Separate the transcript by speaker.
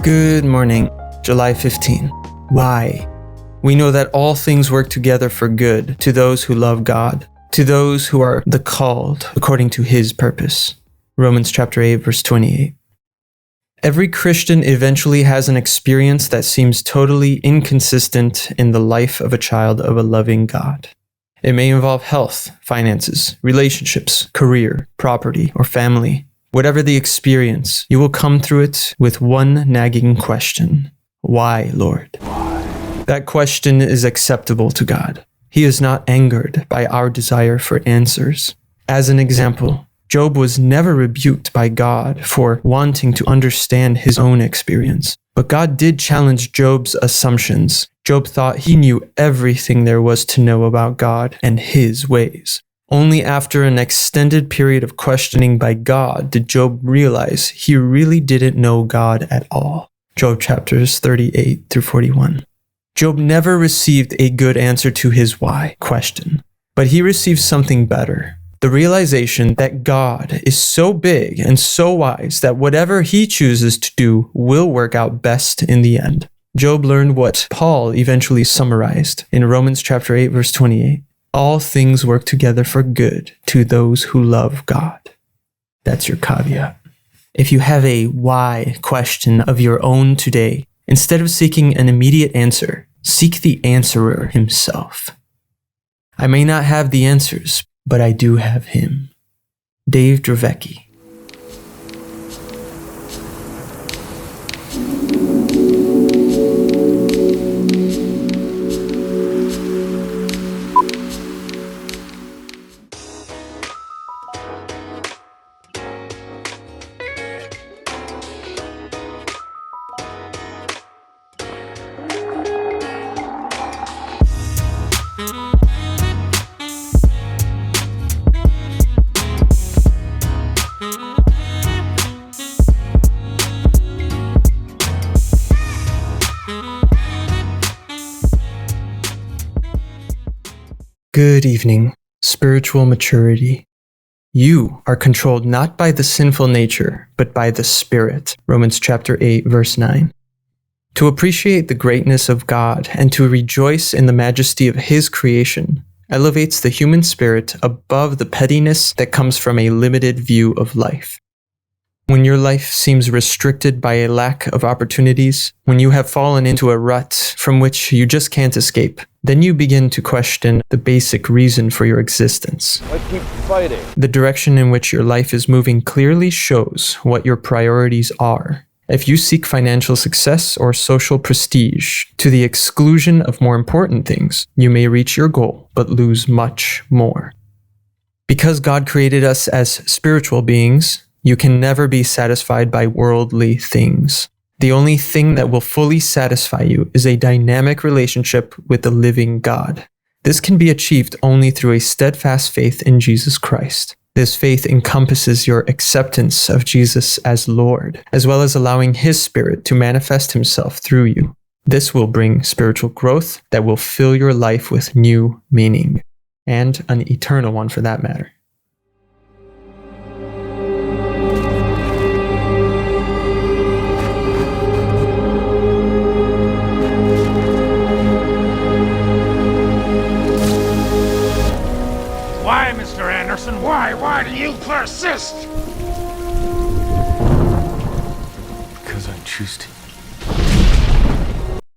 Speaker 1: Good morning, July 15. Why? We know that all things work together for good to those who love God, to those who are the called according to his purpose. Romans chapter 8, verse 28. Every Christian eventually has an experience that seems totally inconsistent in the life of a child of a loving God. It may involve health, finances, relationships, career, property, or family. Whatever the experience, you will come through it with one nagging question. Why, Lord? Why? That question is acceptable to God. He is not angered by our desire for answers. As an example, Job was never rebuked by God for wanting to understand his own experience. But God did challenge Job's assumptions. Job thought he knew everything there was to know about God and his ways. Only after an extended period of questioning by God did Job realize he really didn't know God at all. Job chapters 38 through 41. Job never received a good answer to his why question, but he received something better. The realization that God is so big and so wise that whatever he chooses to do will work out best in the end. Job learned what Paul eventually summarized in Romans chapter 8, verse 28. All things work together for good to those who love God. That's your caveat. If you have a why question of your own today, instead of seeking an immediate answer, seek the answerer himself. I may not have the answers, but I do have him. Dravecky. Good evening, spiritual maturity. You are controlled not by the sinful nature, but by the Spirit. Romans chapter 8, verse 9. To appreciate the greatness of God and to rejoice in the majesty of his creation elevates the human spirit above the pettiness that comes from a limited view of life. When your life seems restricted by a lack of opportunities, when you have fallen into a rut from which you just can't escape, then you begin to question the basic reason for your existence.
Speaker 2: I keep fighting.
Speaker 1: The direction in which your life is moving clearly shows what your priorities are. If you seek financial success or social prestige to the exclusion of more important things, you may reach your goal but lose much more. Because God created us as spiritual beings, you can never be satisfied by worldly things. The only thing that will fully satisfy you is a dynamic relationship with the living God. This can be achieved only through a steadfast faith in Jesus Christ. This faith encompasses your acceptance of Jesus as Lord, as well as allowing his Spirit to manifest himself through you. This will bring spiritual growth that will fill your life with new meaning, and an eternal one for that matter.
Speaker 3: Why, Mr. Anderson? Why do you persist?
Speaker 2: Because I choose to.